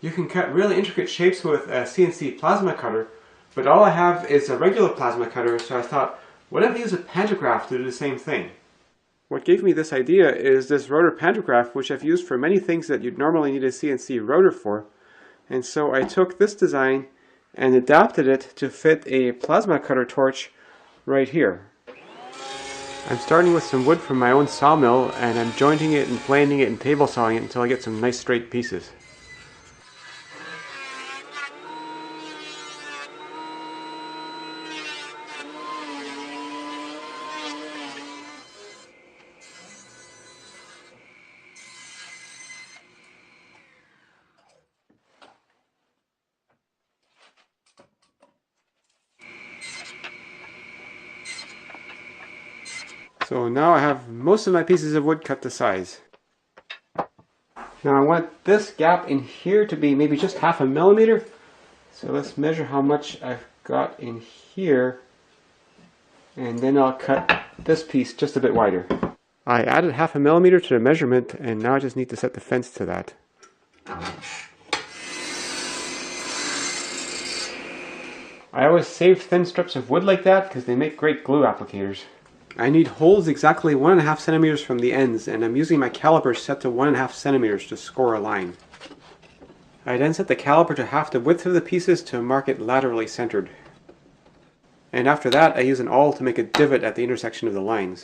You can cut really intricate shapes with a CNC plasma cutter, but all I have is a regular plasma cutter, so I thought, what if I use a pantograph to do the same thing? What gave me this idea is this rotor pantograph, which I've used for many things that you'd normally need a CNC rotor for. And so I took this design and adapted it to fit a plasma cutter torch right here. I'm starting with some wood from my own sawmill, and I'm jointing it and planing it and table sawing it until I get some nice straight pieces. So now I have most of my pieces of wood cut to size. Now I want this gap in here to be maybe just 1/2 millimeter. So let's measure how much I've got in here, and then I'll cut this piece just a bit wider. I added 1/2 millimeter to the measurement, and now I just need to set the fence to that. I always save thin strips of wood like that because they make great glue applicators. I need holes exactly 1.5 centimeters from the ends, and I'm using my caliper set to 1.5 centimeters to score a line. I then set the caliper to half the width of the pieces to mark it laterally centered. And after that I use an awl to make a divot at the intersection of the lines.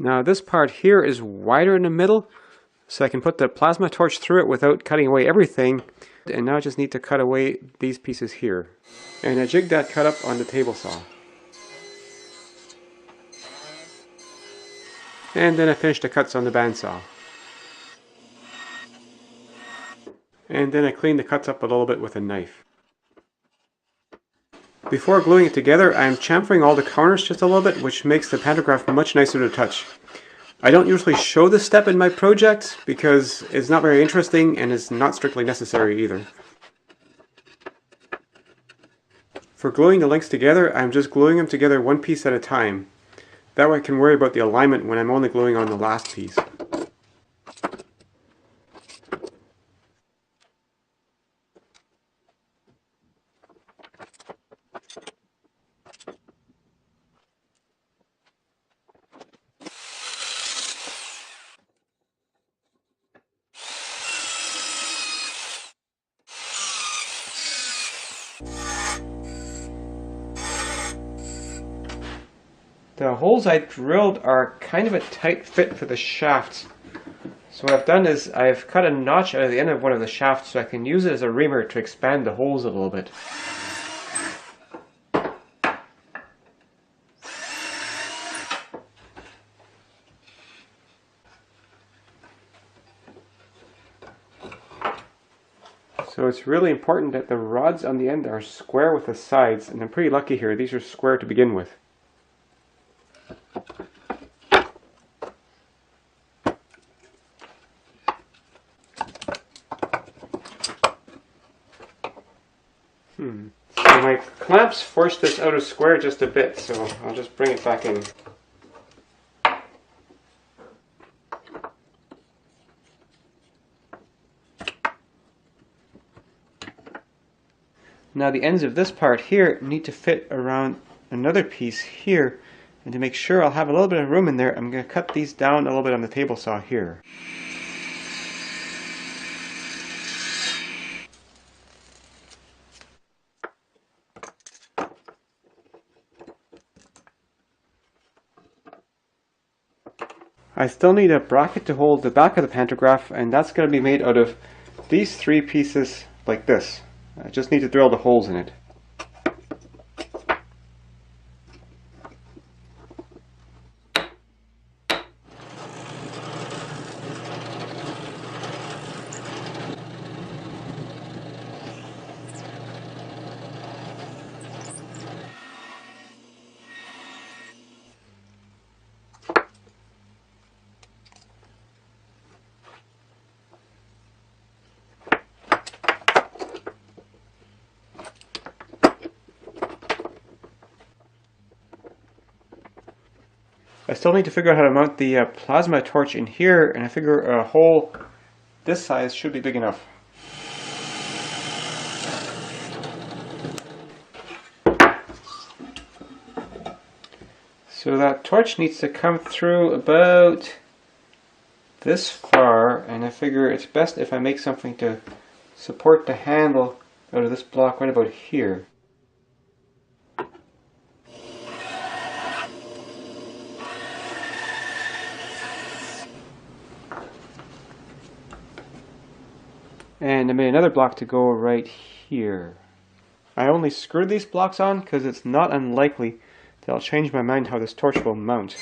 Now this part here is wider in the middle, so I can put the plasma torch through it without cutting away everything. And now I just need to cut away these pieces here. And I jigged that cut up on the table saw. And then I finished the cuts on the bandsaw. And then I cleaned the cuts up a little bit with a knife. Before gluing it together, I'm chamfering all the corners just a little bit, which makes the pantograph much nicer to touch. I don't usually show this step in my project because it's not very interesting and it's not strictly necessary either. For gluing the links together, I'm just gluing them together one piece at a time. That way I can worry about the alignment when I'm only gluing on the last piece. The holes I drilled are kind of a tight fit for the shafts. So what I've done is I've cut a notch out of the end of one of the shafts so I can use it as a reamer to expand the holes a little bit. So it's really important that the rods on the end are square with the sides, and I'm pretty lucky here, these are square to begin with. So my clamps forced this out of square just a bit, so I'll just bring it back in. Now the ends of this part here need to fit around another piece here, and to make sure I'll have a little bit of room in there, I'm going to cut these down a little bit on the table saw here. I still need a bracket to hold the back of the pantograph, and that's going to be made out of these 3 pieces like this. I just need to drill the holes in it. I still need to figure out how to mount the plasma torch in here, and I figure a hole this size should be big enough. So that torch needs to come through about this far, and I figure it's best if I make something to support the handle out of this block right about here. And I made another block to go right here. I only screwed these blocks on because it's not unlikely that I'll change my mind how this torch will mount.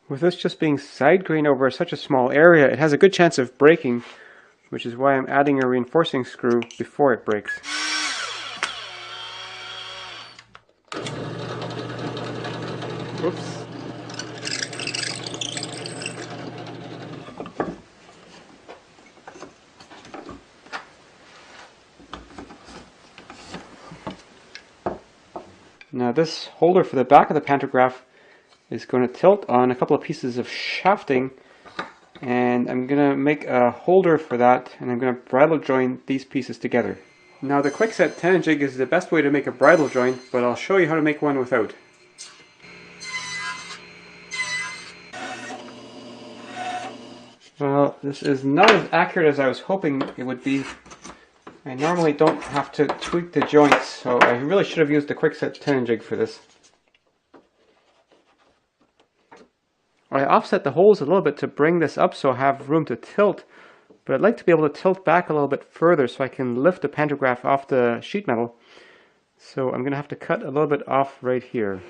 With this just being side grain over such a small area, it has a good chance of breaking, which is why I'm adding a reinforcing screw before it breaks. Whoops. Now this holder for the back of the pantograph is going to tilt on a couple of pieces of shafting, and I'm going to make a holder for that, and I'm going to bridle join these pieces together. Now the quickset tenon jig is the best way to make a bridle joint, but I'll show you how to make one without. Well, this is not as accurate as I was hoping it would be. I normally don't have to tweak the joints, so I really should have used the quickset tenon jig for this. I offset the holes a little bit to bring this up so I have room to tilt, but I'd like to be able to tilt back a little bit further so I can lift the pantograph off the sheet metal. So I'm going to have to cut a little bit off right here.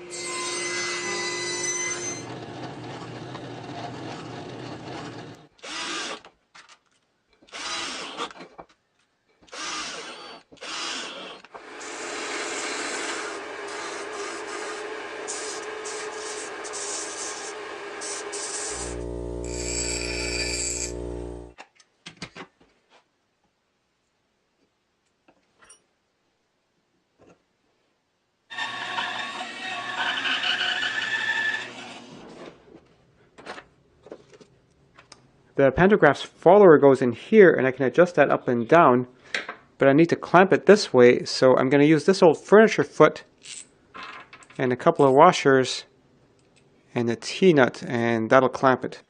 The pantograph's follower goes in here, and I can adjust that up and down, but I need to clamp it this way, so I'm going to use this old furniture foot and a couple of washers and a T-nut, and that'll clamp it.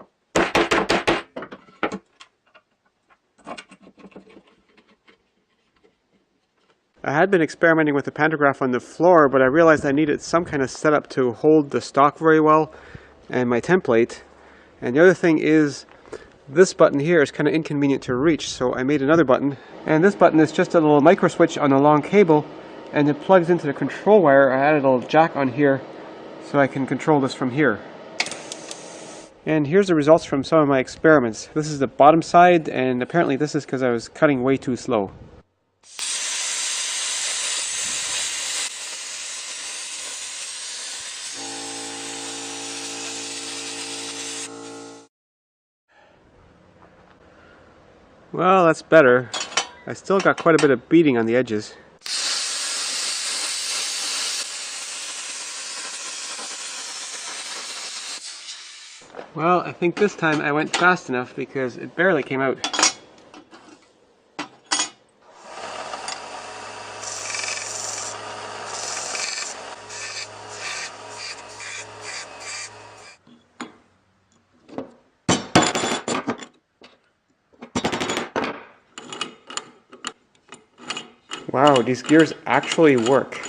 I had been experimenting with the pantograph on the floor, but I realized I needed some kind of setup to hold the stock very well and my template. And the other thing is, this button here is kind of inconvenient to reach, so I made another button. And this button is just a little micro switch on a long cable, and it plugs into the control wire. I added a little jack on here so I can control this from here. And here's the results from some of my experiments. This is the bottom side, and apparently this is because I was cutting way too slow. Well, that's better. I still got quite a bit of beading on the edges. Well, I think this time I went fast enough because it barely came out. Wow, these gears actually work.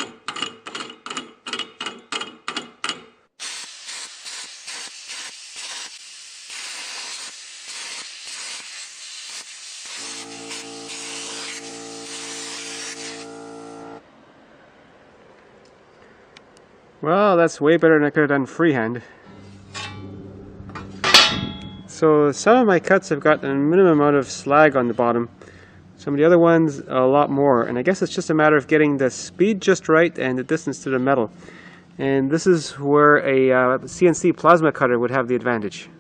Well, that's way better than I could have done freehand. So some of my cuts have got a minimum amount of slag on the bottom. Some of the other ones, a lot more. And I guess it's just a matter of getting the speed just right and the distance to the metal. And this is where a CNC plasma cutter would have the advantage.